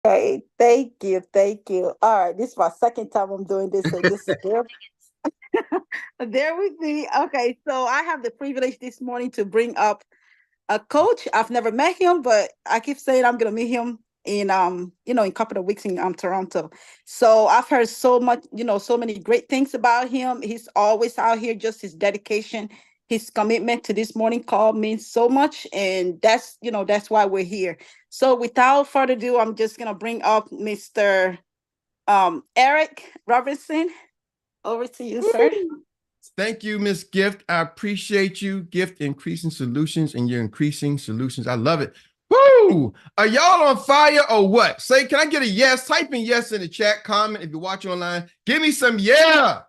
Okay, thank you, thank you. All right, this is my second time I'm doing this, so just there with me. Okay, so I have the privilege this morning to bring up a coach. I've never met him, but I keep saying I'm gonna meet him in in a couple of weeks in Toronto. So I've heard so much, so many great things about him. He's always out here, just his dedication, his commitment to this morning call means so much. And that's why we're here. So without further ado, I'm just gonna bring up Mr. Erik Robertson. Over to you, sir. Woo! Thank you, Miss Gift. I appreciate you, Gift, increasing solutions and your increasing solutions. I love it. Woo! Are y'all on fire or what? Say, can I get a yes? Type in yes in the chat, comment if you're watching online. Give me some yeah.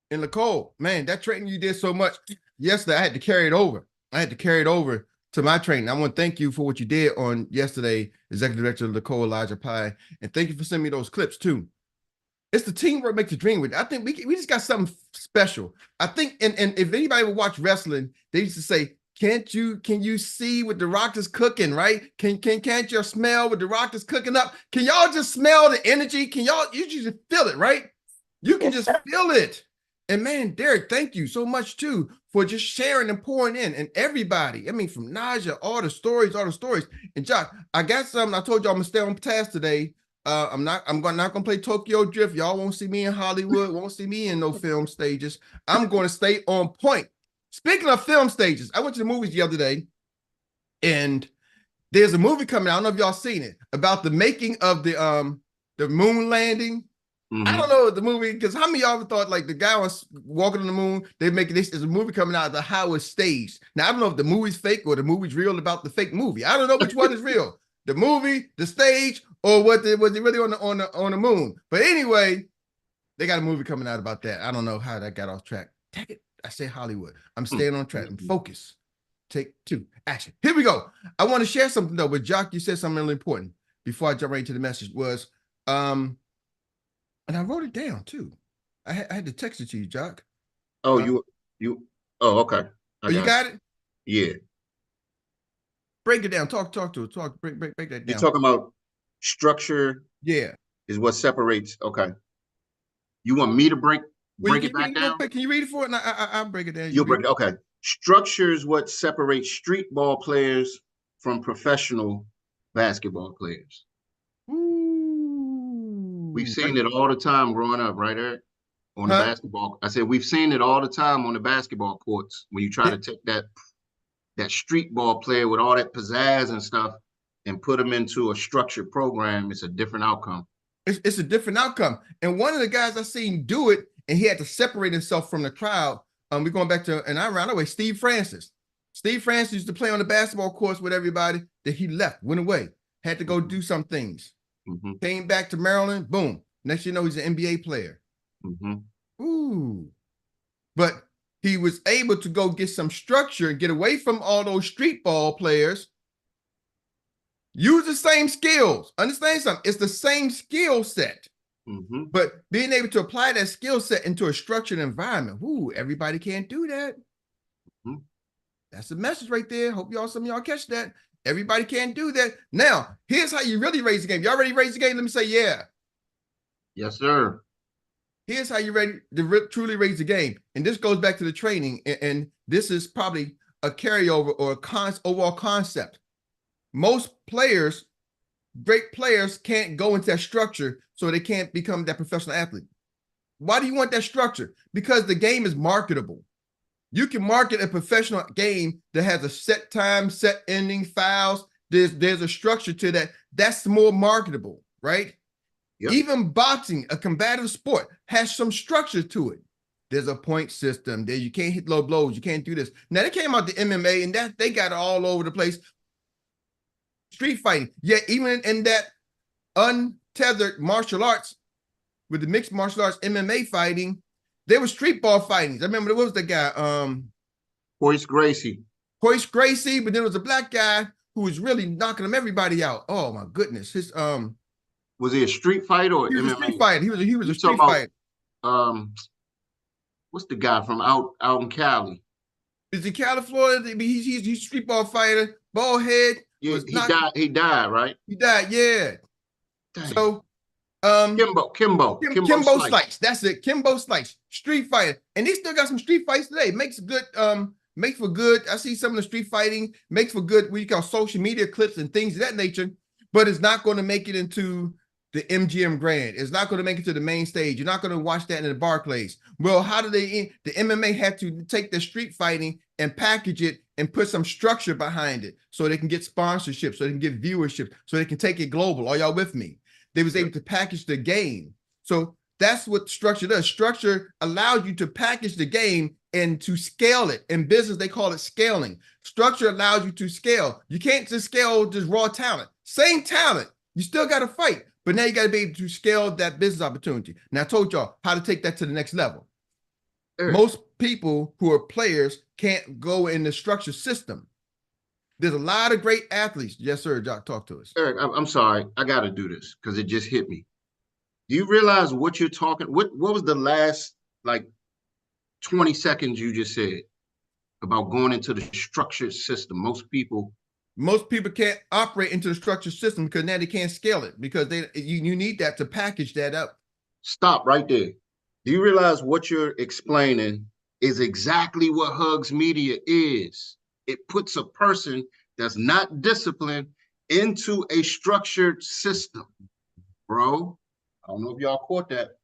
And Nicole, man, that training you did so much yesterday, I had to carry it over. I had to carry it over to my training. I want to thank you for what you did on yesterday, Executive Director Nicole Elijah Pye. And thank you for sending me those clips too. It's the teamwork makes the dream work. I think we just got something special. I think, and if anybody would watch wrestling, they used to say, can you see what the Rock is cooking, right? Can't you smell what the Rock is cooking up? Can y'all just smell the energy? You just feel it, right? You can Yes, just sir. feel it. And man, Derek, thank you so much too for just sharing and pouring in. And everybody, I mean, from Naja, all the stories. And Josh, I got something. I told you I'm gonna stay on task today. I'm not gonna play Tokyo Drift. Y'all won't see me in Hollywood, won't see me in no film stages. I'm gonna stay on point. Speaking of film stages, I went to the movies the other day, and there's a movie coming out. I don't know if y'all seen it about the making of the moon landing. I don't know the movie, because how many of y'all ever thought like the guy was walking on the moon? They make this as a movie coming out of how it's staged. Now I don't know if the movie's fake or the movie's real about the fake movie. I don't know which one is real, the movie, the stage, or was it really on the moon? But anyway, they got a movie coming out about that. I don't know how that got off track. Take it. I say Hollywood. I'm staying on track. I'm focused. Take two. Action. Here we go. I want to share something though with Jock. You said something really important before I jump right into the message. Was and I wrote it down too. I had to text it to you, Jock. Oh, you. Oh, okay. Oh, you got it? Yeah. Break it down. Talk to it. Break that You're down. talking about structure. Yeah. Is what separates. Okay. You want me to break it back down? Can you read it for it? And I'll break it down. You'll break it. Okay. Structure is what separates street ball players from professional basketball players. Ooh. We've seen it all the time growing up, right, Eric? On the basketball. I said we've seen it all the time on the basketball courts when you try to take that street ball player with all that pizzazz and stuff and put them into a structured program. It's a different outcome. It's a different outcome. And one of the guys I seen do it, and he had to separate himself from the crowd. We're going back to, and I ran away, Steve Francis. Steve Francis used to play on the basketball courts with everybody. That he left, went away, had to go do some things. Came back to Maryland, boom. Next you know, he's an NBA player. Ooh. But he was able to go get some structure and get away from all those street ball players. Use the same skills. Understand something? It's the same skill set. But being able to apply that skill set into a structured environment, everybody can't do that. That's the message right there. Hope some of y'all catch that. Everybody can't do that. Now, here's how you really raise the game. Y'all ready to raise the game? Let me say yeah. Yes, sir. Here's how you ready to truly raise the game. And this goes back to the training. And this is probably a carryover or overall concept. Most players, great players, can't go into that structure, so they can't become that professional athlete. Why do you want that structure? Because the game is marketable. You can market a professional game that has a set time, set ending, fouls. There's a structure to that. That's more marketable, right? Yep. Even boxing, a combative sport, has some structure to it. There's a point system. There you can't hit low blows. You can't do this. Now they came out the MMA, and that they got it all over the place. Street fighting, yet even in that untethered martial arts, with the mixed martial arts MMA fighting, there was street ball fightings. I remember there was the guy, Royce Gracie, but then there was a black guy who was really knocking them everybody out. Oh my goodness, his was he a street fighter or he was MMA? A street fighter. He was a street fighter. What's the guy from out in Cali? Is he Cali, Florida? He's a street ball fighter, bald head. Yeah, was he not. died. He died, right? He died. Yeah. Dang. So Kimbo Kimbo Slice. Slice. That's it. Kimbo Slice. Street fighter. And he still got some street fights today. Makes for good. I see some of the street fighting, makes for good, what you call social media clips and things of that nature, but it's not going to make it into the MGM Grand. It's not going to make it to the main stage. You're not going to watch that in the Barclays. Well, how do the MMA had to take the street fighting and package it and put some structure behind it so they can get sponsorship, so they can get viewership, so they can take it global. Are y'all with me? They was able to package the game. So that's what structure does. Structure allows you to package the game and to scale it. In business, they call it scaling. Structure allows you to scale. You can't just scale just raw talent. Same talent. You still got to fight. But now you got to be able to scale that business opportunity. Now, I told y'all how to take that to the next level. Erik. Most people who are players can't go in the structure system. There's a lot of great athletes. Yes, sir, Jock, talk to us. Erik, I'm sorry. I got to do this because it just hit me. Do you realize what you're talking? What was the last like 20 seconds you just said about going into the structured system? Most people can't operate into the structured system because now they can't scale it because you need that to package that up. Stop right there. Do you realize what you're explaining is exactly what Hugs Media is? It puts a person that's not disciplined into a structured system, bro. I don't know if y'all caught that.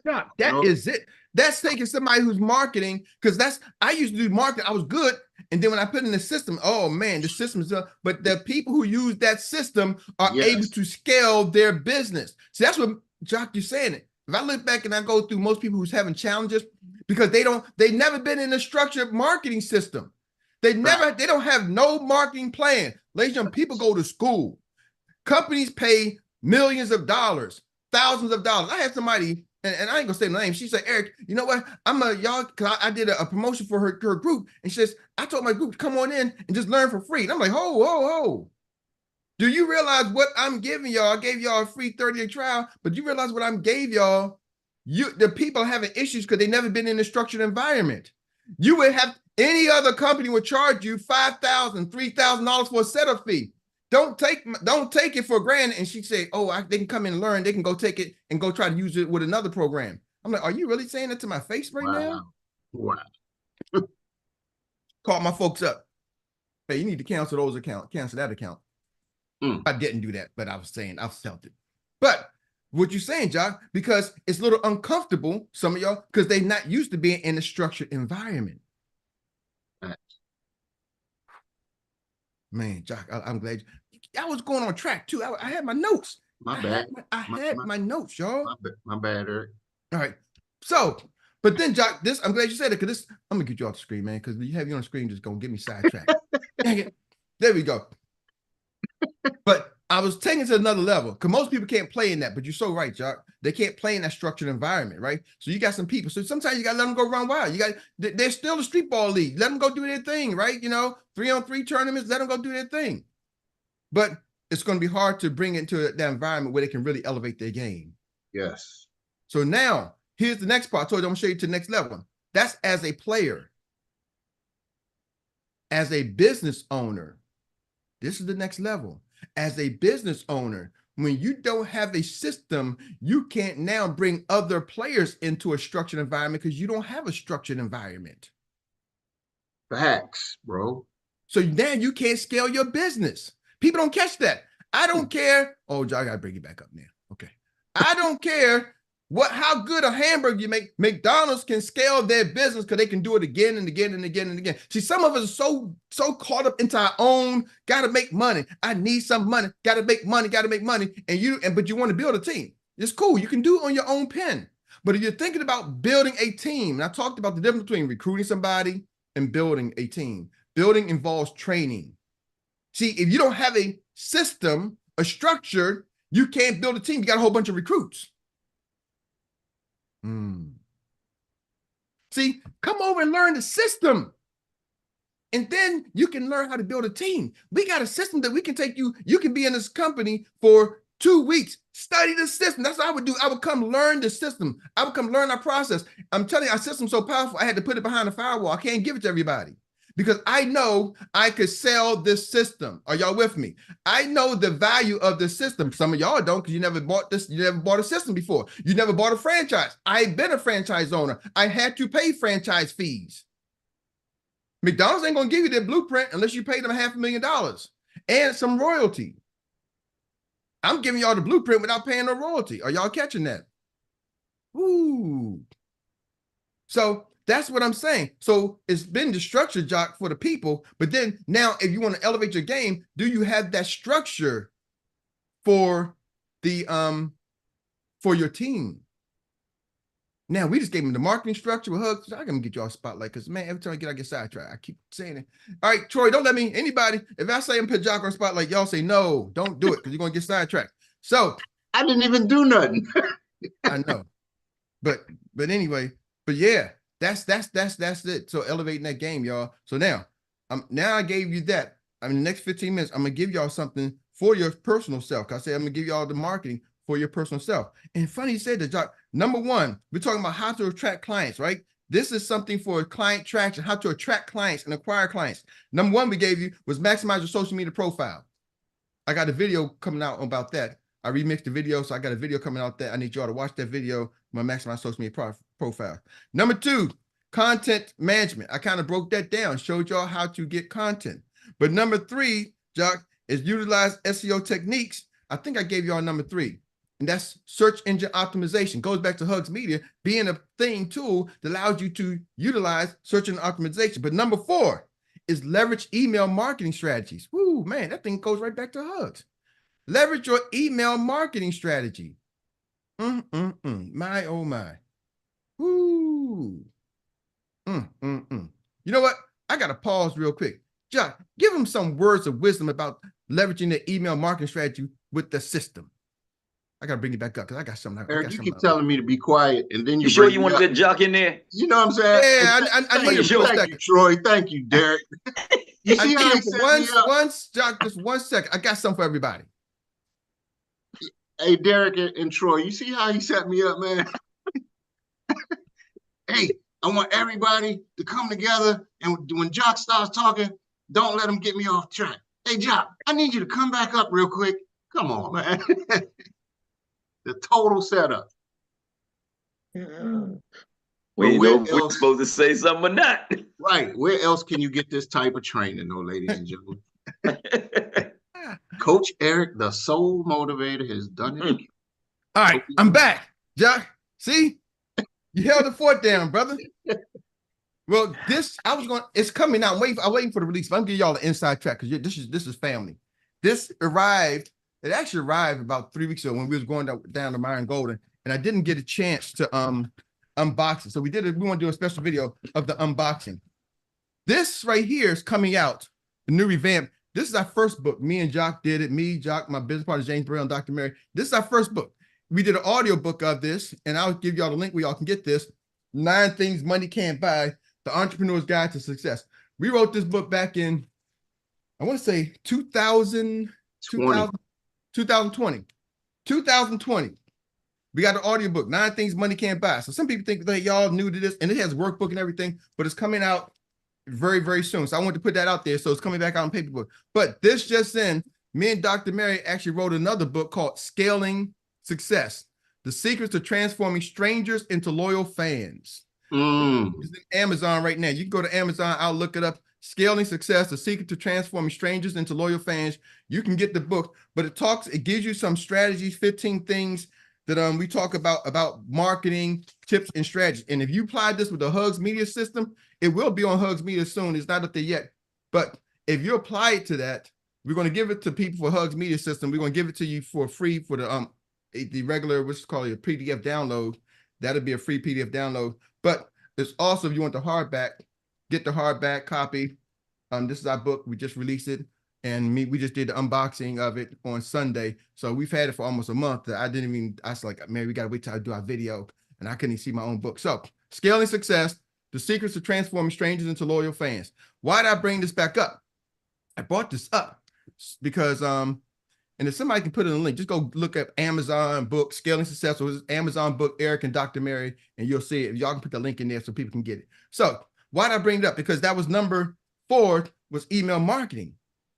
Yeah, that is it. That's taking somebody who's marketing, because I used to do marketing. I was good. And then when I put in the system, oh man, the system is but the people who use that system are able to scale their business. So that's what Jock, you're saying it. If I look back and I go through most people who's having challenges because they've never been in a structured marketing system. They don't have no marketing plan. Ladies and gentlemen, people go to school. Companies pay millions of dollars, thousands of dollars. I had somebody, and I ain't gonna say the name. She said, Erik, you know what? Because I did a promotion for her group. And she says, I told my group to come on in and just learn for free. And I'm like, ho. Do you realize what I'm giving y'all? I gave y'all a free 30-day trial, but you realize what I'm gave y'all? The people are having issues because they've never been in a structured environment. You would have any other company would charge you $5,000, $3,000 for a setup fee. Don't take it for granted. And she said, oh, they can come in and learn. They can go take it and go try to use it with another program. I'm like, are you really saying that to my face right now? Wow. Call my folks up. Hey, you need to cancel those accounts. Cancel that account. I didn't do that, but I was saying, I've felt it. But what you're saying, Jock, because it's a little uncomfortable, some of y'all, because they're not used to being in a structured environment. Man, Jock, I'm glad. I was going on track too. I had my notes. My bad. I had my notes, y'all. My bad, Erik. All right. So, but then, Jock, I'm glad you said it, because I'm gonna get you off the screen, man, because you have you on the screen just gonna get me sidetracked. Dang it. There we go. But I was taking it to another level because most people can't play in that. But you're so right, Jock. They can't play in that structured environment, right? So you got some people. So sometimes you got to let them go run wild. They're still a street ball league. Let them go do their thing, right? 3-on-3 tournaments. Let them go do their thing. But it's going to be hard to bring it into that environment where they can really elevate their game. Yes. So now here's the next part. I told you I'm going to show you to the next level. That's as a player. As a business owner. This is the next level. As a business owner, when you don't have a system, you can't now bring other players into a structured environment because you don't have a structured environment. Facts, bro. So now you can't scale your business. People don't catch that. I don't care. Oh, I got to bring it back up now. Okay. I don't care how good a hamburger you make. McDonald's can scale their business because they can do it again and again and again and again. See, some of us are so caught up into our own, got to make money. I need some money, got to make money. But you want to build a team. It's cool. You can do it on your own pen. But if you're thinking about building a team, and I talked about the difference between recruiting somebody and building a team. Building involves training. See, if you don't have a system, a structure, you can't build a team. You got a whole bunch of recruits. See, come over and learn the system. And then you can learn how to build a team. We got a system that we can take you. You can be in this company for 2 weeks. Study the system. That's what I would do. I would come learn the system. I would come learn our process. I'm telling you, our system's so powerful, I had to put it behind a firewall. I can't give it to everybody because I know I could sell this system. Are y'all with me? I know the value of the system. Some of y'all don't because you never bought this. You never bought a system before. You never bought a franchise. I've been a franchise owner. I had to pay franchise fees. McDonald's ain't going to give you their blueprint unless you pay them $500,000 and some royalty. I'm giving y'all the blueprint without paying no royalty. Are y'all catching that? Ooh. So that's what I'm saying. So it's been the structure, Jock, for the people. But then now, if you want to elevate your game, do you have that structure for the for your team? Now we just gave them the marketing structure with Hugs. I'm gonna get y'all a spotlight because man, every time I get sidetracked, I keep saying it. All right, Troy, don't let me anybody. If I say I'm put Jock on spotlight, y'all say no, don't do it because you're gonna get sidetracked. So I didn't even do nothing. I know, but anyway, but yeah, that's it. So elevating that game, y'all. So now I gave you that. I mean, the next 15 minutes, I'm gonna give y'all something for your personal self. I said I'm gonna give y'all the marketing for your personal self. And funny you said that, Jock. Number one, we're talking about how to attract clients, right? This is something for client traction, how to attract clients and acquire clients. Number one we gave you was maximize your social media profile. I got a video coming out about that. I remixed the video, so I got a video coming out there. I need y'all to watch that video. I'm gonna maximize social media profile. Number two, content management. I kind of broke that down, showed y'all how to get content. But number three, Jock, is utilize SEO techniques. I think I gave y'all number three. And that's search engine optimization. Goes back to Hugs Media being a tool that allows you to utilize search engine optimization. But number four is leverage email marketing strategies. Woo, man, that thing goes right back to Hugs. Leverage your email marketing strategy. My, oh my. Woo. You know what? I got to pause real quick. Jock, give them some words of wisdom about leveraging the email marketing strategy with the system. I gotta bring you back up because I got something. Eric, you keep telling me to be quiet, and then you sure you want to get Jock in there? You know what I'm saying? Yeah, I need you. Thank you, Troy. Thank you, Derek. You see how he set me up? Jock, just 1 second. I got something for everybody. Hey, Derek and Troy, you see how he set me up, man? Hey, I want everybody to come together, and when Jock starts talking, don't let him get me off track. Hey, Jock, I need you to come back up real quick. Come on, man. The total setup. We know if we're supposed to say something or not. Right. Where else can you get this type of training, though, ladies and gentlemen? Coach Eric, the soul motivator, has done it again. All right, I'm back. Jock, see? You held the fort down, brother. Well, it's coming out. I'm waiting for the release, but I'm giving y'all the inside track because this is family. It actually arrived about 3 weeks ago when we was going down to Myron Golden, and I didn't get a chance to unbox it. So we want to do a special video of the unboxing. This right here is coming out, the new revamp. This is our first book. Me and Jock did it. Me, Jock, my business partner, James Burrell, and Dr. Mary. This is our first book. We did an audio book of this, and I'll give y'all the link where y'all can get this. 9 Things Money Can't Buy, The Entrepreneur's Guide to Success. We wrote this book back in, I want to say 2020. 2020. We got an audiobook, 9 Things Money Can't Buy. So some people think that y'all new to this, and it has workbook and everything, but it's coming out very, very soon. So I want to put that out there. So it's coming back out in paper book. But this just in, me and Dr. Mary actually wrote another book called Scaling Success: The Secrets to Transforming Strangers into Loyal Fans. It's in Amazon right now. You can go to Amazon. I'll look it up. Scaling Success: The Secret to Transforming Strangers into Loyal Fans. You can get the book, but it gives you some strategies, 15 things that we talk about marketing tips and strategies. And if you apply this with the Hugs Media system, it will be on Hugs Media soon. It's not up there yet. But if you apply it to that, we're going to give it to people for Hugs Media system. We're going to give it to you for free for the regular, what's called a PDF download. That'll be a free PDF download. But it's also, if you want the hardback, get the hardback copy. This is our book. We just released it. And we just did the unboxing of it on Sunday. So we've had it for almost a month. I was like, man, we got to wait till I do our video. And I couldn't even see my own book. So Scaling Success: The Secrets to Transforming Strangers into Loyal Fans. Why did I bring this back up? I brought this up because, and if somebody can put it in a link, just go look at Amazon book, Scaling Success, or Amazon book, Erik and Dr. Mary, and you'll see it. Y'all can put the link in there so people can get it. So why did I bring it up? Because that was number fourth was email marketing.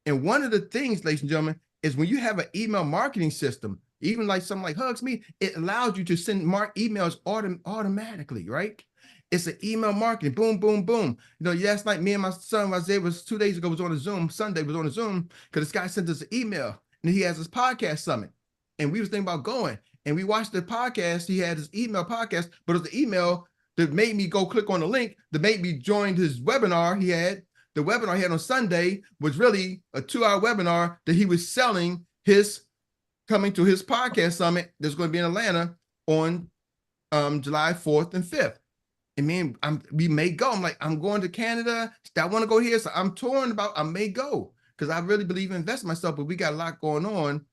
And one of the things, ladies and gentlemen, is when you have an email marketing system, even like something like HugsMe, it allows you to send emails automatically, right? It's an email marketing, boom, boom, boom. You know, last night, me and my son, Isaiah, was 2 days ago, was on a Zoom, Sunday was on a Zoom, because this guy sent us an email, and he has his podcast summit. And we was thinking about going, and we watched the podcast. He had his email podcast, but it was the email that made me go click on the link, that made me join his webinar he had. The webinar he had on Sunday was really a 2-hour webinar that he was selling his coming to his podcast summit that's going to be in Atlanta on July 4th and 5th. And man, we may go. I'm like, I'm going to Canada. I want to go here. So I'm torn about, I may go because I really believe in investing myself, but we got a lot going on.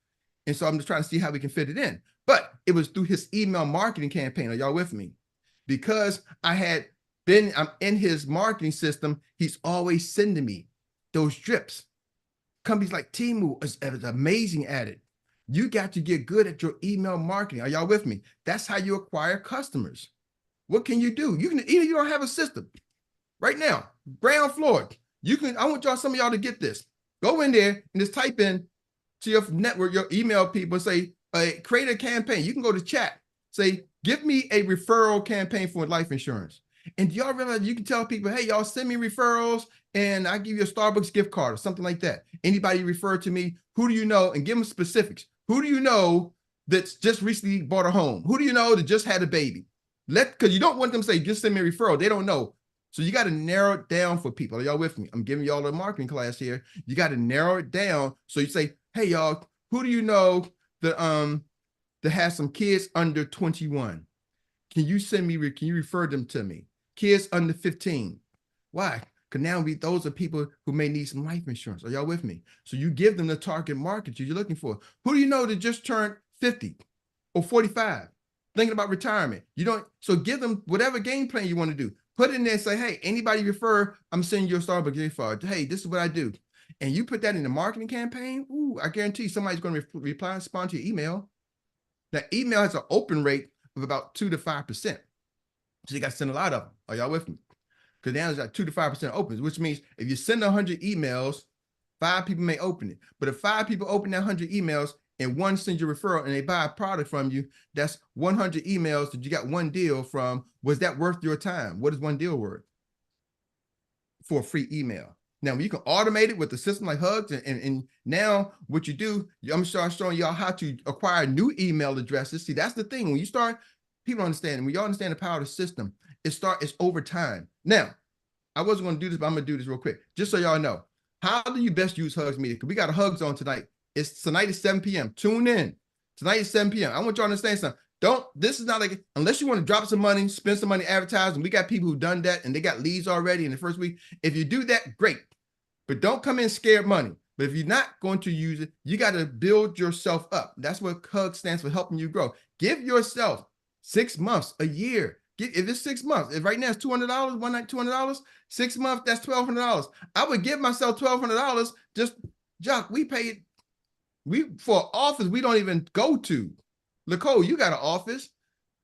And so I'm just trying to see how we can fit it in. But it was through his email marketing campaign. Are y'all with me? Because I'm in his marketing system. He's always sending me those drips. Companies like Temu is amazing at it. You got to get good at your email marketing. Are y'all with me? That's how you acquire customers. What can you do? You can either you don't have a system right now, ground floor. I want some of y'all to get this. Go in there and just type in to your network, your email people, say, create a campaign. You can go to chat, say, give me a referral campaign for life insurance. And do y'all realize you can tell people, hey, y'all send me referrals and I give you a Starbucks gift card or something like that. Anybody refer to me, who do you know? And give them specifics. Who do you know that's just recently bought a home? Who do you know that just had a baby? Because you don't want them to say, just send me a referral. They don't know. So you got to narrow it down for people. Are y'all with me? I'm giving y'all a marketing class here. You got to narrow it down. So you say, hey, y'all, who do you know that has some kids under 21? Can you refer them to me? Kids under 15. Why? Because now those are people who may need some life insurance. Are y'all with me? So you give them the target market you're looking for. Who do you know that just turned 50 or 45? Thinking about retirement. So give them whatever game plan you want to do. Put it in there and say, hey, anybody refer, I'm sending you a Starbucks gift card. Hey, this is what I do. And you put that in the marketing campaign, I guarantee somebody's going to reply and respond to your email. That email has an open rate of about 2 to 5%. So you got to send a lot of them. Are y'all with me? Because now there's like 2 to 5% opens, which means if you send 100 emails, 5 people may open it. But if 5 people open that 100 emails and 1 sends you a referral and they buy a product from you, that's 100 emails that you got 1 deal from. Was that worth your time? What is 1 deal worth for a free email? Now, you can automate it with a system like Hugs, and now what you do, I'm showing y'all how to acquire new email addresses. See, that's the thing. When you start, people understand, when y'all understand the power of the system, it's over time. Now, I wasn't going to do this, but I'm going to do this real quick, just so y'all know. How do you best use Hugs Media? Because we got a Hugs on tonight. Tonight is 7 p.m. Tune in. Tonight is 7 p.m. I want y'all to understand something. This is not like, unless you want to drop some money, spend some money advertising. We got people who've done that and they got leads already in the first week. If you do that, great. But don't come in scared money. But if you're not going to use it, you got to build yourself up. That's what HUG stands for, helping you grow. Give yourself 6 months, a year. If it's 6 months, if right now it's $200, one night $200, 6 months, that's $1,200. I would give myself $1,200. Jock, for office we don't even go to. Nicole, you got an office.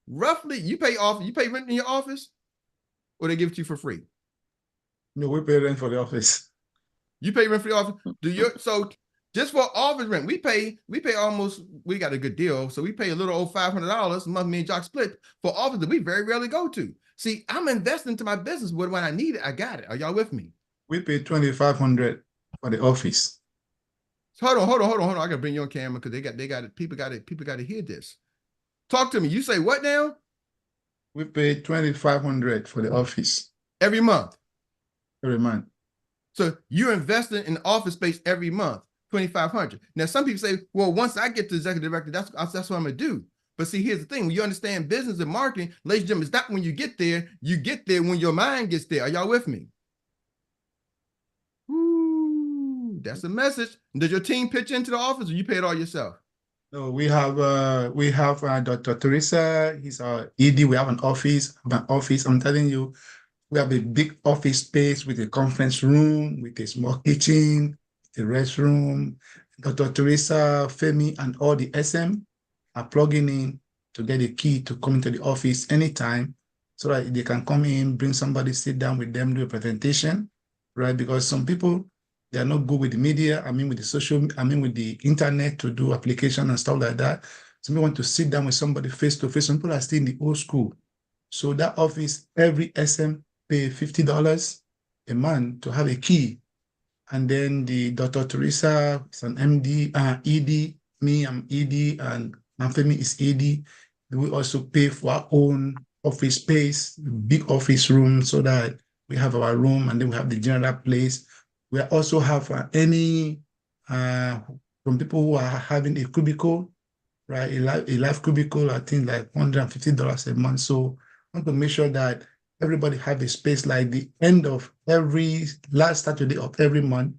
Roughly, you pay rent in your office, or they give it to you for free? No, we pay rent for the office. You pay rent for the office? So just for office rent, we got a good deal. So we pay a little over $500 a month, me and Jock split for office that we very rarely go to. See, I'm investing into my business, but when I need it, I got it. Are y'all with me? We pay $2,500 for the office. So hold on. I gotta bring you on camera because they got it. People got to hear this. Talk to me. You say what now? We pay $2,500 for the office. Every month? Every month. So you're investing in office space every month, $2,500. Now, some people say, well, once I get to executive director, that's what I'm gonna do. But see, here's the thing. When you understand business and marketing, ladies and gentlemen, it's not when you get there when your mind gets there. Are y'all with me? Ooh, that's a message. Does your team pitch into the office or you pay it all yourself? No, we have Dr. Teresa. He's our ED. We have an office. I'm telling you, we have a big office space with a conference room, with a small kitchen, a restroom. Dr. Teresa, Femi, and all the SM are plugging in to get a key to come into the office anytime so that they can come in, bring somebody, sit down with them, do a presentation. right? Because some people, they are not good with the media. With with the internet to do application and stuff like that. Some people want to sit down with somebody face to face. Some people are still in the old school. So that office, every SM pay $50 a month to have a key. And then the Dr. Teresa is an MD, ED. Me, I'm ED, and Anthony is ED. We also pay for our own office space, big office room, so that we have our room, and then we have the general place. We also have from people who are having a cubicle, right? A live cubicle, I think like $150 a month. So I want to make sure that everybody have a space. Like the end of every last Saturday of every month,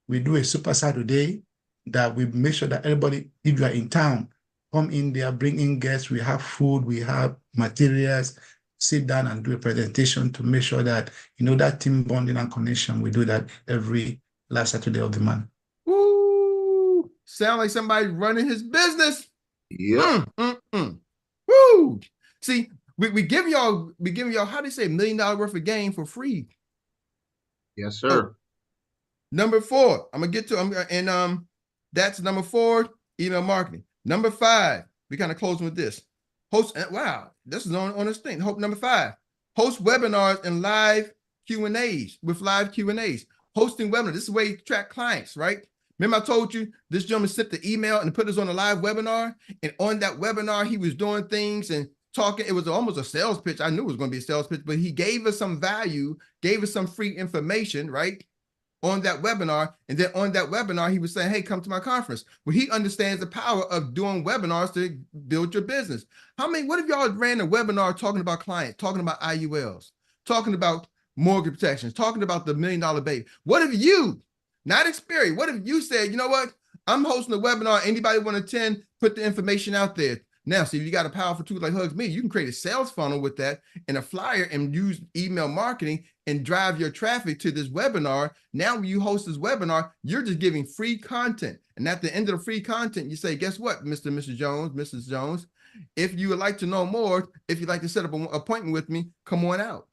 we do a Super Saturday that we make sure that everybody, if you are in town, come in there, bring in guests. We have food, we have materials, sit down and do a presentation to make sure that, that team bonding and connection, we do that every last Saturday of the month. Woo! Sound like somebody running his business. Yeah. Woo! See, we give y'all, how do you say, $1 million worth of game for free? Yes, sir. Number 4, I'm gonna get to that's number 4, email marketing. Number 5, we kind of closing with this. Host, wow, this is on this thing. Number 5, host webinars and live Q&As with live Q&As. Hosting webinars, this is where you track clients, right? Remember I told you this gentleman sent the email and put us on a live webinar, and on that webinar, he was doing things and talking. It was almost a sales pitch. I knew it was going to be a sales pitch, but he gave us some value, gave us some free information, right? On that webinar. And then on that webinar, he was saying, hey, come to my conference. Well, he understands the power of doing webinars to build your business. What if y'all ran a webinar talking about clients, talking about IULs, talking about mortgage protections, talking about the $1 million baby? What if you, not Xperts, what if you said, you know what? I'm hosting a webinar. Anybody want to attend? Put the information out there. Now, see, if you got a powerful tool like Hugs Me, you can create a sales funnel with that and a flyer and use email marketing and drive your traffic to this webinar. Now, when you host this webinar, you're just giving free content. And at the end of the free content, you say, guess what, Mr. and Mrs. Jones, Mrs. Jones, if you would like to know more, if you'd like to set up an appointment with me, come on out.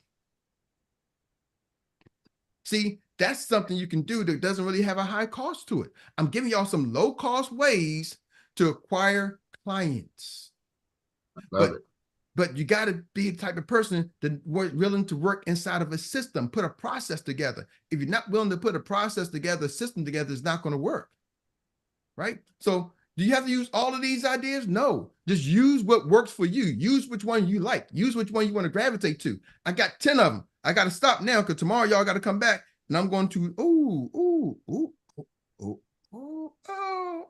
See, that's something you can do that doesn't really have a high cost to it. I'm giving y'all some low cost ways to acquire clients. But you got to be the type of person that willing to work inside of a system, put a process together. If you're not willing to put a process together, a system together, it's not going to work. Right? So do you have to use all of these ideas? No, just use what works for you. Use which one you like. Use which one you want to gravitate to. I got 10 of them. I got to stop now because tomorrow y'all got to come back and I'm going to, oh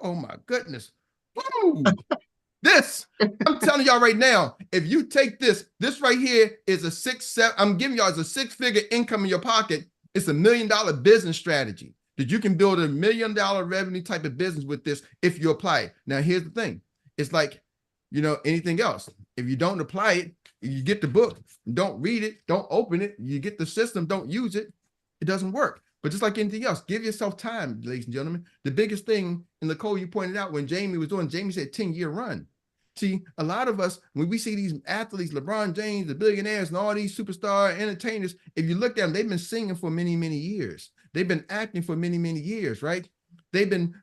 my goodness. Ooh. This, I'm telling y'all right now, if you take this right here is I'm giving y'all as a 6-figure income in your pocket. It's $1 million business strategy that you can build $1 million revenue type of business with this if you apply it. Now, here's the thing. It's like, anything else. If you don't apply it, you get the book, don't read it, don't open it, you get the system, don't use it, it doesn't work. But just like anything else, give yourself time, ladies and gentlemen. The biggest thing in the code you pointed out when Jamie was doing, Jamie said 10-year run. See, a lot of us, when we see these athletes, LeBron James, the billionaires, and all these superstar entertainers, if you look at them, they've been singing for many, many years. They've been acting for many, many years, right? They've been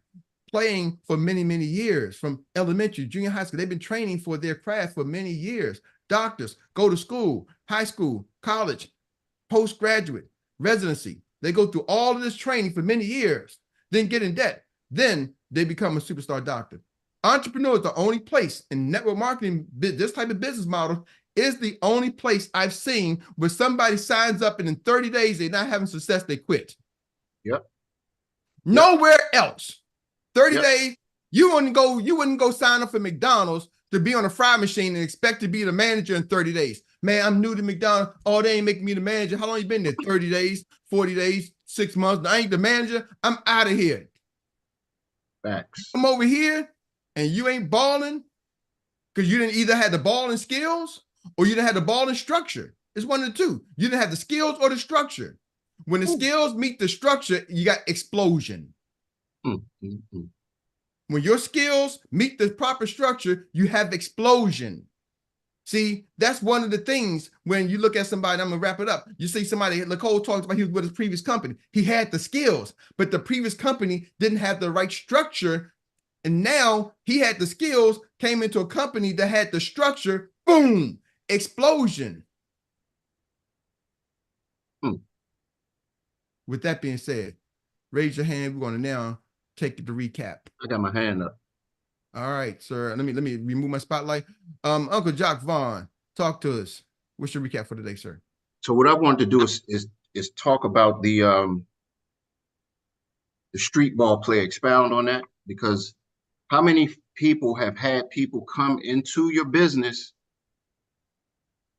playing for many, many years, from elementary, junior high school. They've been training for their craft for many years. Doctors go to school, high school, college, postgraduate, residency. They go through all of this training for many years, then get in debt. Then they become a superstar doctor. Entrepreneur is the only place in network marketing, this type of business model is the only place I've seen where somebody signs up and in 30 days, they're not having success, they quit. Yep. Nowhere else. 30 days, you wouldn't go sign up for McDonald's to be on a fry machine and expect to be the manager in 30 days. Man, I'm new to McDonald's. Oh, they ain't making me the manager. How long you been there? 30 days, 40 days, 6 months. I ain't the manager. I'm out of here. Facts. I'm over here and you ain't balling because you didn't either have the balling skills or you didn't have the balling structure. It's one of the two. You didn't have the skills or the structure. When the skills meet the structure, you got explosion. When your skills meet the proper structure, you have explosion. See, that's one of the things when you look at somebody, I'm going to wrap it up. You see somebody, Nicole talked about he was with his previous company. He had the skills, but the previous company didn't have the right structure. And now he had the skills, came into a company that had the structure, boom, explosion. With that being said, raise your hand. We're going to now take it to recap. I got my hand up. All right, sir. Let me remove my spotlight. Uncle Jock Vaughn, talk to us. What's your recap for today, sir? So what I wanted to do is talk about the street ball play, expound on that, because how many people have had people come into your business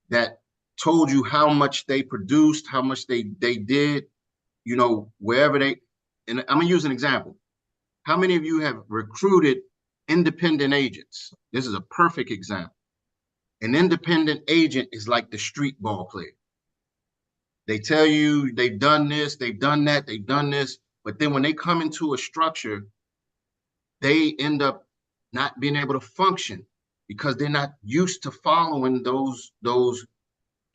that told you how much they produced, how much they did, you know, wherever they, and I'm gonna use an example. How many of you have recruited independent agents? This is a perfect example. An independent agent is like the street ball player. They tell you they've done this, they've done that, they've done this, but then when they come into a structure, they end up not being able to function because they're not used to following those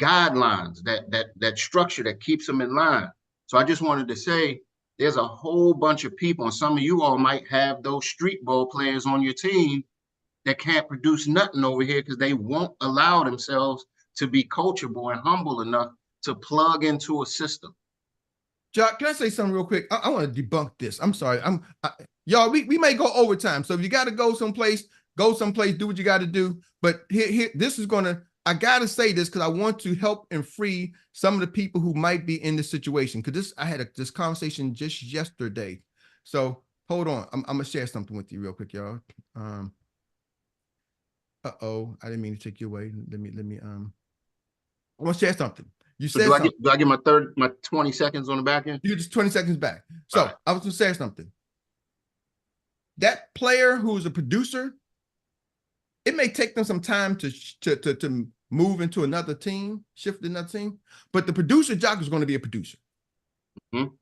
guidelines, that structure that keeps them in line. So I just wanted to say, there's a whole bunch of people, and some of you all might have those street ball players on your team that can't produce nothing over here because they won't allow themselves to be coachable and humble enough to plug into a system. Jock, can I say something real quick? I want to debunk this. I'm sorry. Y'all, we may go overtime. So if you got to go someplace, do what you got to do. But here, this is going to, I got to say this because I want to help and free some of the people who might be in this situation. Because I had this conversation just yesterday. So hold on. I'm going to share something with you real quick, y'all. Uh-oh, I didn't mean to take you away. Let me, I want to share something. You said so do I get my 20 seconds on the back end? You get just 20 seconds back. So right. I was going to say something. That player who's a producer, it may take them some time to move into another team, shift to another team, but the producer Jock is going to be a producer. Mm-hmm.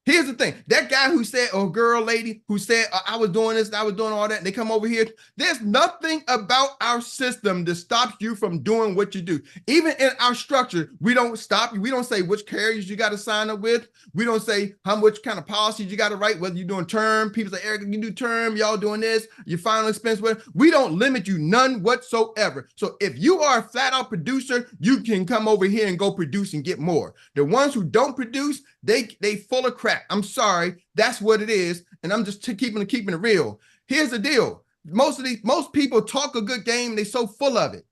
Here's the thing. That guy who said, or girl, lady, who said, I was doing this, I was doing all that, and they come over here. There's nothing about our system that stops you from doing what you do. Even in our structure, we don't stop you. We don't say which carriers you got to sign up with. We don't say how much kind of policies you got to write, whether you're doing term. People say, Eric, you do term, y'all doing this, your final expense. We don't limit you none whatsoever. So if you are a flat out producer, you can come over here and go produce and get more. The ones who don't produce, they full of crap. I'm sorry, that's what it is, and I'm just keeping it real. Here's the deal: most people talk a good game, they so full of it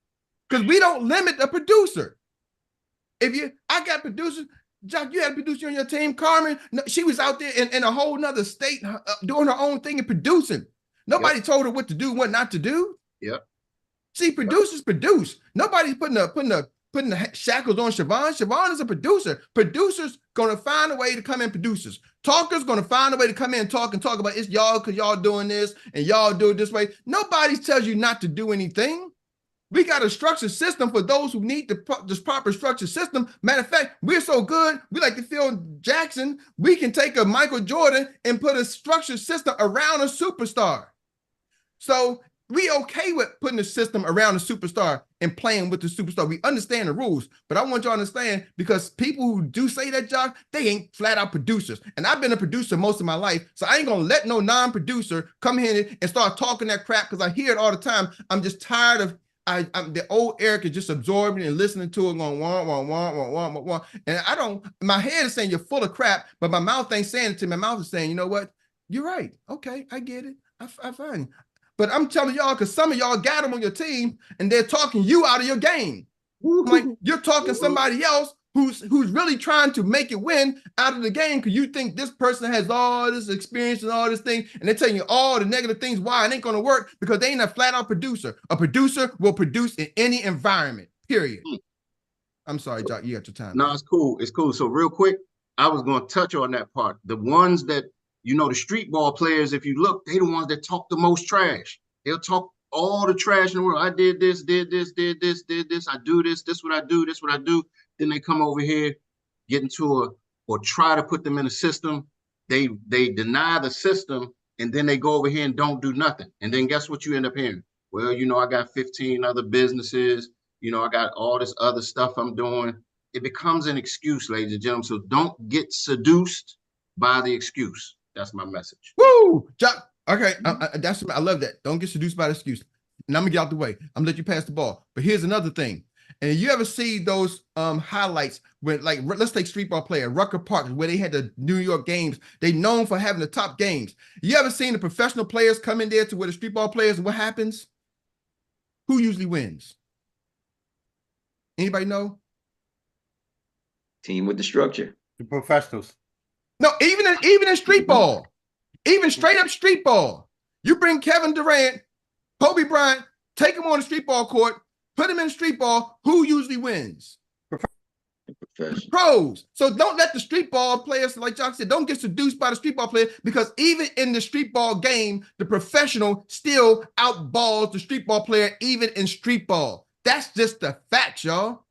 because we don't limit the producer. I got producers. Jock, you had a producer on your team. Carmen, she was out there in a whole nother state doing her own thing and producing. Nobody told her what to do, what not to do. Yep. See, producers produce. Nobody's putting the shackles on Siobhan. Siobhan is a producer. Producers going to find a way to come in producers. Talkers going to find a way to come in and talk about it's y'all because y'all doing this and y'all do it this way. Nobody tells you not to do anything. We got a structured system for those who need this proper structured system. Matter of fact, we're so good, we like to Phil Jackson, we can take a Michael Jordan and put a structured system around a superstar. So we okay with putting a system around a superstar and playing with the superstar. We understand the rules, but I want y'all to understand because people who do say that, Jock, they ain't flat out producers. And I've been a producer most of my life, so I ain't gonna let no non-producer come here and start talking that crap because I hear it all the time. I'm just tired of the old Erik is just absorbing and listening to it going wah, wah, wah, wah, wah, wah, wah. And my head is saying you're full of crap, but my mouth ain't saying it to me. My mouth is saying, you know what? You're right. Okay, I get it. I find. But I'm telling y'all, because some of y'all got them on your team and they're talking you out of your game. Like you're talking somebody else who's really trying to make it win out of the game because you think this person has all this experience and all this thing, and they're telling you all the negative things why it ain't going to work because they ain't a flat out producer. A producer will produce in any environment, period. I'm sorry, Jock, you got your time. No, it's cool. It's cool. So real quick, I was going to touch on that part. The ones that, you know, the street ball players, if you look, they the ones that talk the most trash. They'll talk all the trash in the world. I did this, did this. I do this. This what I do. This what I do. Then they come over here, get into or try to put them in a system. They deny the system, and then they go over here and don't do nothing. And then guess what you end up hearing? Well, you know, I got 15 other businesses. I got all this other stuff I'm doing. It becomes an excuse, ladies and gentlemen. So don't get seduced by the excuse. That's my message. Woo! Okay, I love that. Don't get seduced by the excuse. And I'm gonna get out the way. I'm gonna let you pass the ball. But here's another thing. And you ever see those highlights when, like, let's take street ball player, Rucker Park, where they had the New York games. They known for having the top games. You ever seen the professional players come in there to where the street ball players, and what happens? Who usually wins? Anybody know? Team with the structure. The professionals. No, even in street ball, even straight up street ball. You bring Kevin Durant, Kobe Bryant, take him on the street ball court, put him in street ball. Who usually wins? Pros. So don't let the street ball players, like Jock said, don't get seduced by the street ball player, because even in the street ball game, the professional still outballs the street ball player, even in street ball. That's just the fact, y'all.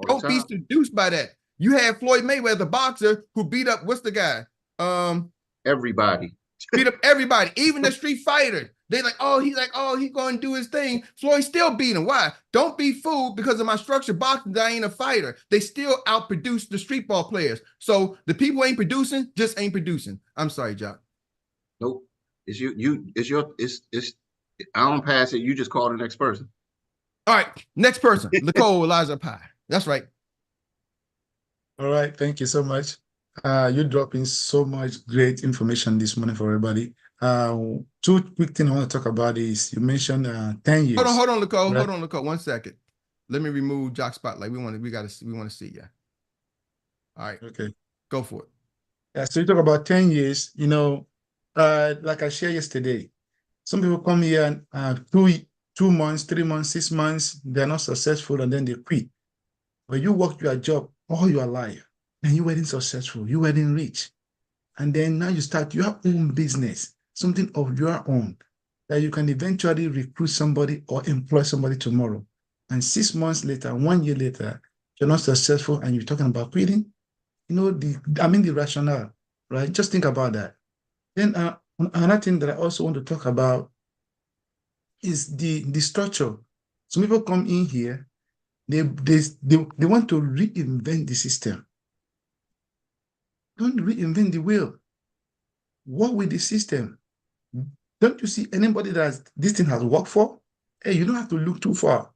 Don't be seduced by that. You had Floyd Mayweather, the boxer, who beat up, what's the guy? Everybody. Beat up everybody, even the street fighter. They he's going to do his thing. Floyd still beat him. Why? Don't be fooled because of my structured boxing. I ain't a fighter. They still outproduce the street ball players. So the people ain't producing, just ain't producing. I'm sorry, Jock. Nope. It's I don't pass it. You just call the next person. All right, next person. Nicole Elijah Pye. That's right. All right, thank you so much. You're dropping so much great information this morning for everybody. Two quick things I want to talk about is you mentioned 10 years. Hold on, Nicole. Right. Hold on, Nicole. 1 second. Let me remove Jock Spotlight. We want to see you. All right. Okay. Go for it. Yeah, so you talk about 10 years, like I shared yesterday. Some people come here and 2 months, 3 months, 6 months, they're not successful and then they quit. But you worked your job all your life and you weren't successful, you weren't rich. And then now you start your own business, something of your own, that you can eventually recruit somebody or employ somebody tomorrow. And 6 months later, 1 year later, you're not successful and you're talking about quitting. The rationale, right? Just think about that. Then another thing that I also want to talk about is the structure. Some people come in here, they want to reinvent the system. Don't reinvent the wheel. Work with the system. Don't you see anybody that this thing has worked for? Hey, you don't have to look too far.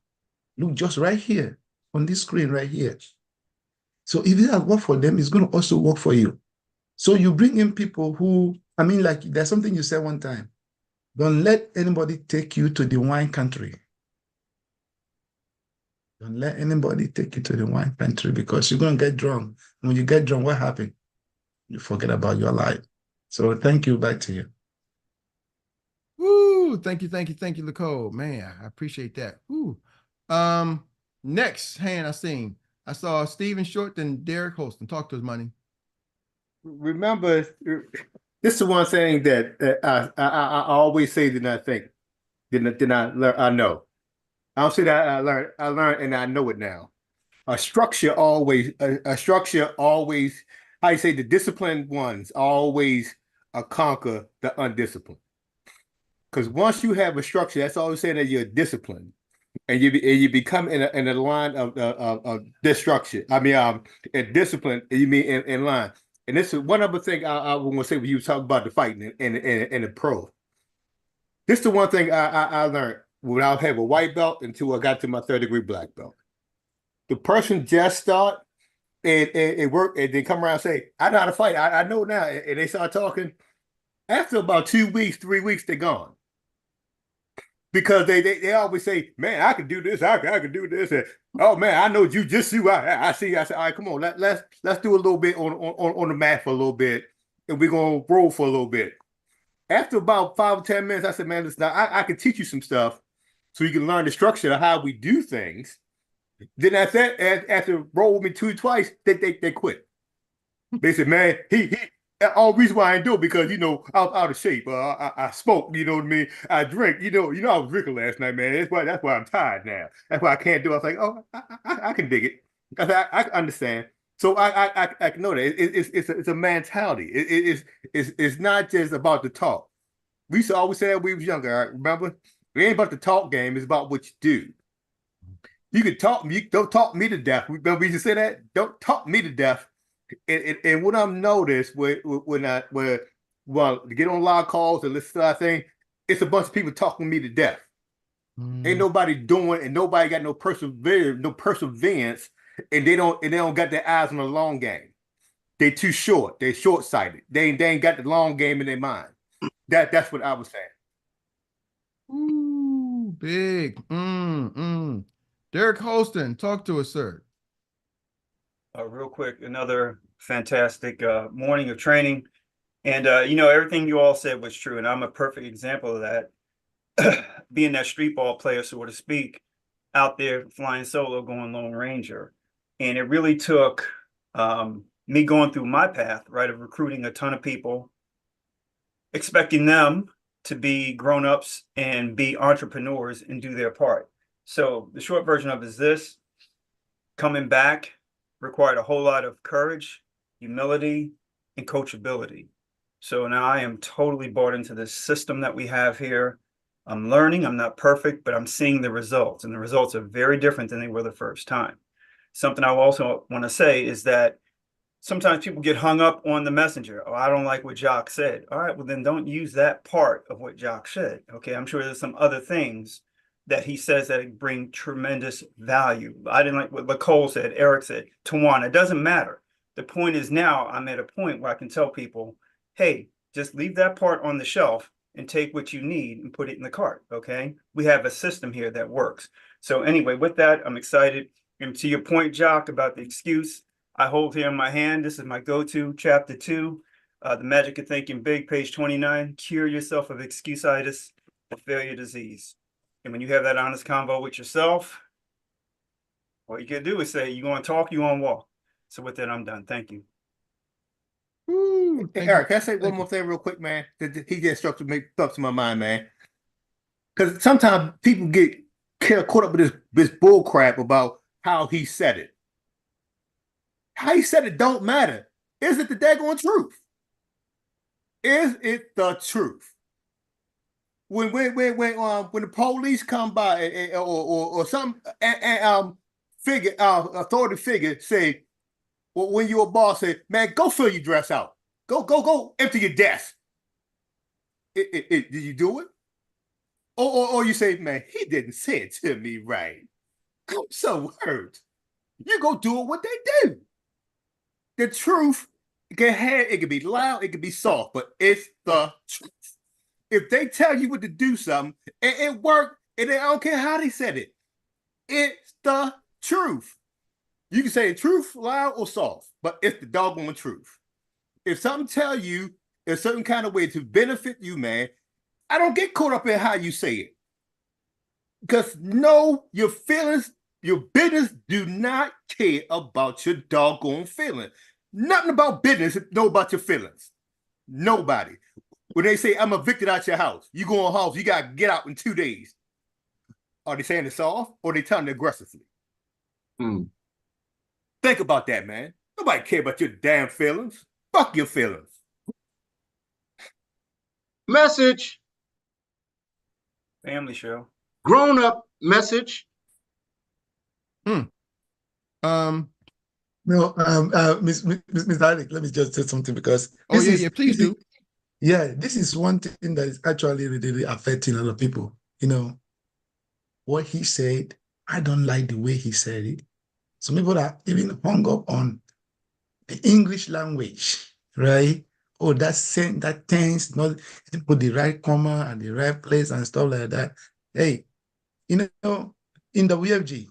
Look just right here on this screen right here. So if it has worked for them, it's going to also work for you. So you bring in people who, there's something you said one time. Don't let anybody take you to the wine country. Don't let anybody take you to the wine country because you're going to get drunk. When you get drunk, what happens? You forget about your life. So thank you. Back to you. Woo! Thank you, Nicole. Man, I appreciate that. Woo. Next hand I saw Stephen Short and Derek Holston. Talk to us, money. Remember, this is the one thing that I always say that I think. Then I learn. I know. I don't say that I learned, and I know it now. A structure always. How you say, the disciplined ones always conquer the undisciplined. Because once you have a structure, that's always saying that you're disciplined, and you become in a line of this structure. In discipline, you mean in line. And this is one other thing I want to say when you talk about the fighting and the pro. This is the one thing I learned when I have a white belt until I got to my 3rd-degree black belt. The person just start and work and they come around and say, I know how to fight. I know now. And they start talking. After about 2 weeks, 3 weeks, they're gone. Because they always say, man, I can do this, I can do this. And, oh man, I know jujitsu. I see. I said, all right, come on, let's do a little bit on the mat for a little bit, and we're gonna roll for a little bit. After about 5 or 10 minutes, I said, man, listen, I can teach you some stuff so you can learn the structure of how we do things. Then after roll with me twice, they quit. They said, man, he all reason why I didn't do it because I was out of shape. I smoke, you know what I mean. I drink, I was drinking last night, man. That's why I'm tired now. That's why I can't do it. I was like, oh, I can dig it. I understand. So I know that it's a mentality. It's not just about the talk. We used to always say that when we was younger. Right? Remember, it ain't about the talk game. It's about what you do. You can talk me, don't talk me to death. Remember we used to say that? Don't talk me to death. And what I've noticed when to get on live calls and listen to that thing, it's a bunch of people talking me to death. Ain't nobody doing, and nobody got no perseverance, and they don't got their eyes on the long game. They too short. They short-sighted. They ain't got the long game in their mind. That's what I was saying. Ooh, big. Derek Holston, talk to us, sir. Real quick, another fantastic morning of training. And, everything you all said was true. And I'm a perfect example of that. Being that street ball player, so to speak, out there flying solo, going Lone Ranger. And it really took me going through my path, right, of recruiting a ton of people, expecting them to be grown-ups and be entrepreneurs and do their part. So the short version of it is this: coming back required a whole lot of courage, humility, and coachability. So now I am totally bought into this system that we have here. I'm learning, I'm not perfect, but I'm seeing the results, and the results are very different than they were the first time. Something I also want to say is that sometimes people get hung up on the messenger. Oh, I don't like what Jock said. All right, well then don't use that part of what Jock said. Okay, I'm sure there's some other things that he says that bring tremendous value. I didn't like what Nicole said, Erik said, Tawana. It doesn't matter. The point is now I'm at a point where I can tell people, hey, just leave that part on the shelf and take what you need and put it in the cart, okay? We have a system here that works. So anyway, with that, I'm excited. And to your point, Jock, about the excuse, I hold here in my hand, this is my go-to, chapter 2, The Magic of Thinking Big, page 29, cure yourself of excuse-itis, the failure disease. And when you have that honest convo with yourself, all you can do is say, you want to talk, you want to walk. So with that, I'm done. Thank you. Ooh, Erik, can I say one more thing real quick, man? He just struck to my mind, man. Because sometimes people get caught up with this bull crap about how he said it. How he said it don't matter. Is it the daggone truth? Is it the truth? When the police come by or some authority figure say, well, when you're a boss, say, man, go fill your dress out. Go empty your desk. Did you do it? Or you say, man, he didn't say it to me right. I'm so hurt. You go do it what they do. The truth it can be loud, it can be soft, but it's the truth. If they tell you what to do something, and it worked, and I don't care how they said it, it's the truth. You can say truth loud or soft, but it's the doggone truth. If something tell you a certain kind of way to benefit you, man, I don't get caught up in how you say it. Because no, your feelings, your business do not care about your doggone feelings. Nothing about business know about your feelings. Nobody. When they say, I'm evicted out your house, you go in the house, you got to get out in 2 days. Are they saying it soft or they telling it aggressively? Think about that, man. Nobody care about your damn feelings. Fuck your feelings. Message. Family show. Grown-up message. No, Miss Erik, let me just say something because please do. Yeah, this is one thing that is actually really affecting a lot of people. You know, what he said, I don't like the way he said it. Some people are even hung up on the English language, right? Oh, that tense, not put the right comma and the right place and stuff like that. Hey, you know, in the WFG,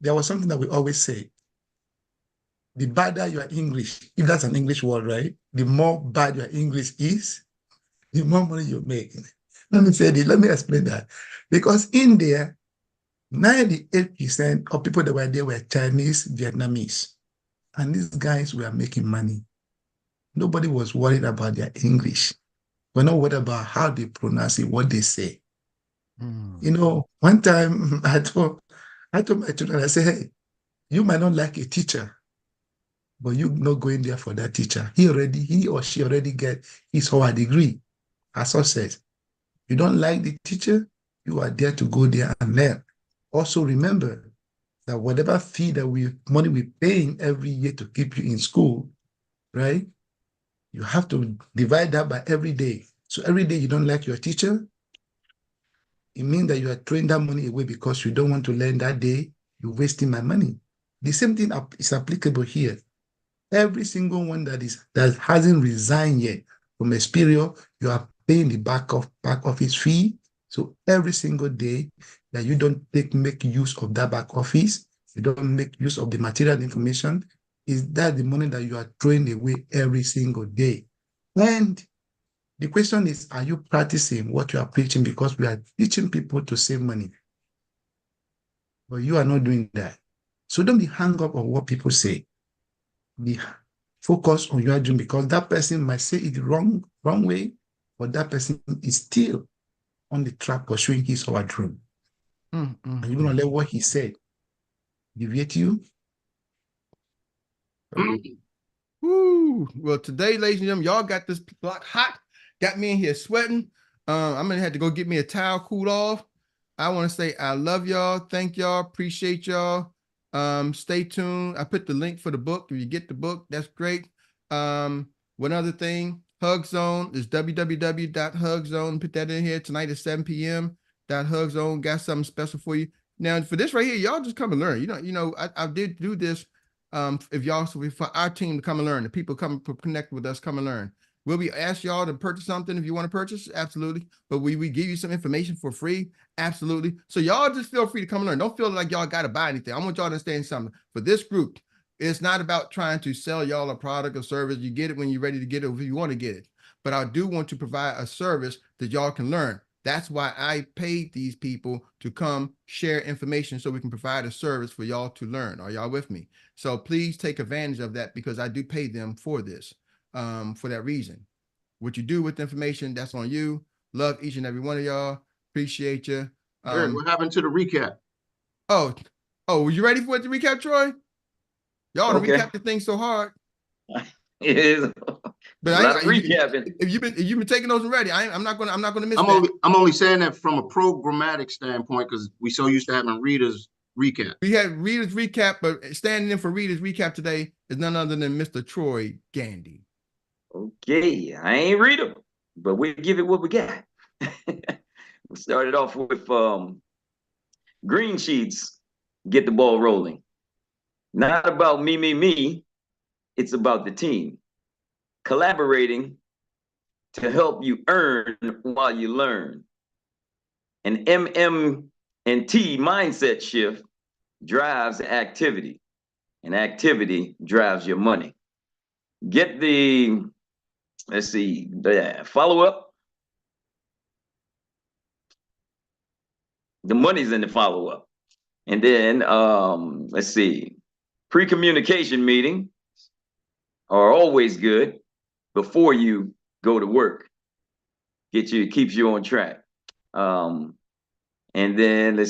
there was something that we always say. The badder your English, if that's an English word, right? The more bad your English is, the more money you make. Let me explain that. Because in there, 98% of people that were there were Chinese, Vietnamese. And these guys were making money. Nobody was worried about their English. We're not worried about how they pronounce it, what they say. You know, one time I told my children, I said, hey, you might not like a teacher, but you're not going there for that teacher. He or she already get his or her degree as success. You don't like the teacher, you are there to go there and learn. also remember that whatever fee that money we're paying every year to keep you in school, right? You have to divide that by every day. So every day you don't like your teacher, it means that you are throwing that money away because you don't want to learn that day. You're wasting my money. The same thing is applicable here. Every single one that hasn't resigned yet from Xperia, you are paying the back office fee. So every single day that you don't make use of that back office, you don't make use of the material information, is that the money that you are throwing away every single day? And the question is, are you practicing what you are preaching? Because we are teaching people to save money, but you are not doing that. So don't be hung up on what people say. Be focused on your dream, because that person might say it the wrong way, but that person is still on the track pursuing his or her dream. And you're going to let what he said deviate you. Woo. Well, today, ladies and gentlemen, y'all got this block hot. Got me in here sweating. I'm gonna have to go get me a towel, cool off. I want to say I love y'all. Thank y'all. Appreciate y'all. Stay tuned. I put the link for the book. If you get the book, that's great. One other thing, Hug Zone is www.hugzone. Put that in here tonight at 7 p.m. Hug Zone got something special for you. Now, for this right here, y'all just come and learn. I did do this. For our team to come and learn, the people come connect with us, come and learn. Will we ask y'all to purchase something if you want to purchase? Absolutely. But we give you some information for free? Absolutely. So y'all just feel free to come and learn. Don't feel like y'all got to buy anything. I want y'all to understand something. For this group, it's not about trying to sell y'all a product or service. You get it when you're ready to get it, or if you want to get it. But I do want to provide a service that y'all can learn. That's why I paid these people to come share information so we can provide a service for y'all to learn. Are y'all with me? So please take advantage of that, because I do pay them for this, for that reason. What you do with the information, that's on you. Love each and every one of y'all. Appreciate you. Erik, what happened to the recap? Oh, were you ready for it to recap, Troy? Y'all to recap the thing so hard. It is. But a lot of recapping. If you've been taking those and ready, I'm not gonna miss I'm that. I'm only saying that from a programmatic standpoint, because we so used to having readers recap. We had readers recap, but standing in for readers recap today is none other than Mr. Troy Gandy. Okay, I ain't read them, but we give it what we got. We started off with green sheets, get the ball rolling. Not about me. It's about the team. Collaborating to help you earn while you learn. An MM&T mindset shift drives activity, and activity drives your money. Get the, follow-up. The money's in the follow-up. And then, pre-communication meeting are always good before you go to work. Keeps you on track. And then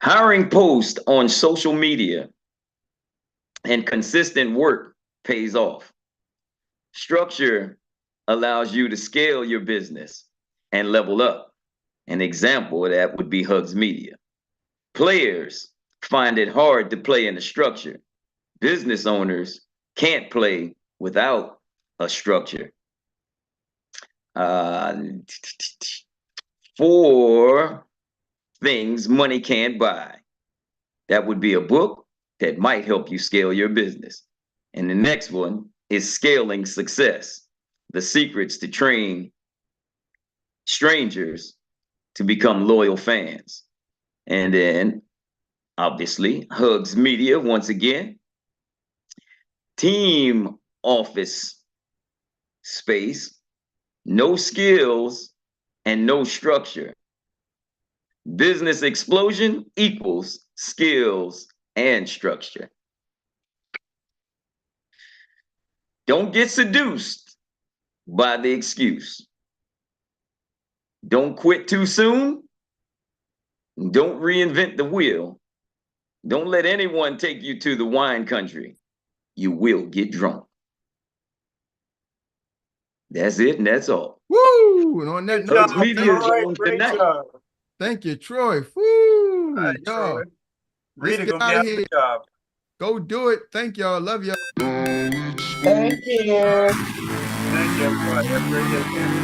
hiring posts on social media and consistent work pays off. Structure allows you to scale your business and level up. An example of that would be Hugs Media. Players find it hard to play in a structure. Business owners can't play without a structure. 4 things money can't buy. That would be a book that might help you scale your business. And the next one is Scaling Success: The Secrets to Train Strangers to Become Loyal Fans. And then, obviously, Hugs Media, once again, team office space, no skills and no structure. Business explosion equals skills and structure. Don't get seduced by the excuse. Don't quit too soon. Don't reinvent the wheel. Don't let anyone take you to the wine country. You will get drunk. That's it, and that's all. Woo! And on that Good note, job, Media Troy. Zone Great tonight. job. Thank you, Troy. Woo! All right, Y'all, Troy. let's Rita, get go be out of out of here. the job. Go do it. Thank y'all. Love y'all. Thank you. Thank you, everybody. Have a great day, family.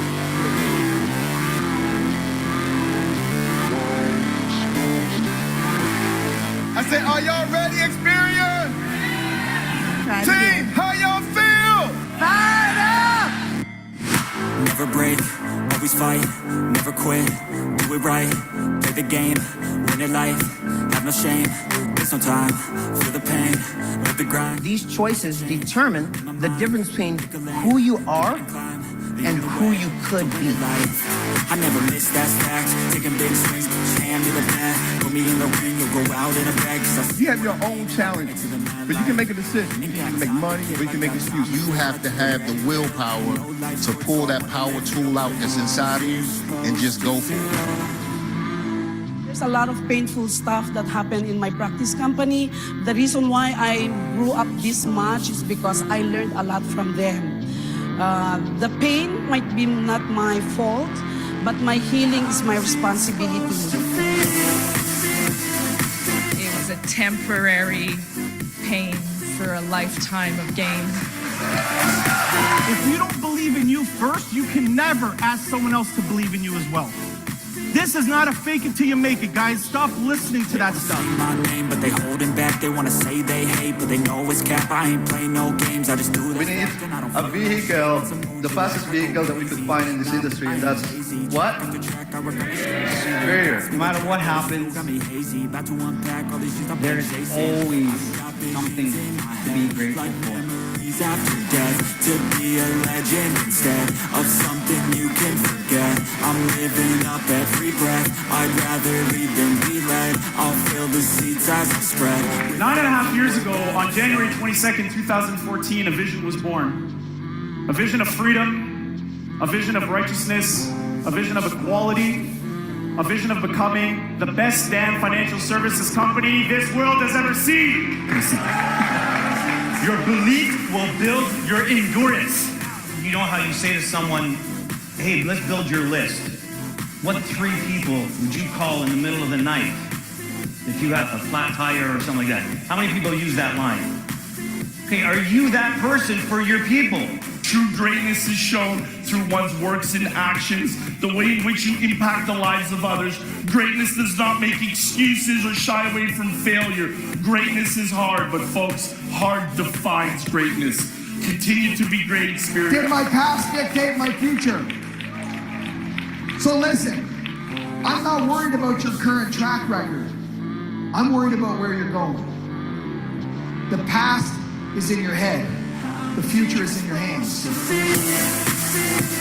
I said, are y'all ready, Experience? Team, how y'all feel? Fired up! Never break, always fight, never quit, do it right, play the game, win it life, have no shame, there's no time, feel the pain, live the grind. These choices determine the difference between who you are and who you could be. I never miss that fact, taking big swings, hand me the bat, put me in the ring, you'll go out in a bag. You have your own challenges, but you can make a decision. You can make money, or you can make excuses. You have to have the willpower to pull that power tool out that's inside of you and just go for it. There's a lot of painful stuff that happened in my practice company. The reason why I grew up this much is because I learned a lot from them. The pain might be not my fault, but my healing is my responsibility. It was a temporary pain for a lifetime of gain. If you don't believe in you first, you can never ask someone else to believe in you as well. This is not a fake it till you make it, guys. Stop listening to that stuff. My name, but they holding back. They wanna say they hate, but they know it's cap. I ain't playing no games. I just do this. We need a vehicle, the fastest vehicle that we could find in this industry, and that's what? Superior. No matter what happens, there's always something to be grateful for. After death, to be a legend instead of something you can forget. I'm living up every breath. I'd rather lead than be led. I'll fill the seats as I spread. 9.5 years ago, on January 22nd, 2014, a vision was born. A vision of freedom, a vision of righteousness, a vision of equality, a vision of becoming the best damn financial services company this world has ever seen. Your belief will build your endurance. You know how you say to someone, hey, let's build your list. What 3 people would you call in the middle of the night if you had a flat tire or something like that? How many people use that line? Okay, are you that person for your people? True greatness is shown through one's works and actions, the way in which you impact the lives of others. Greatness does not make excuses or shy away from failure. Greatness is hard, but folks, hard defines greatness. Continue to be great, Xperts. Did my past dictate my future? So listen, I'm not worried about your current track record. I'm worried about where you're going. The past is in your head. The future is in your hands.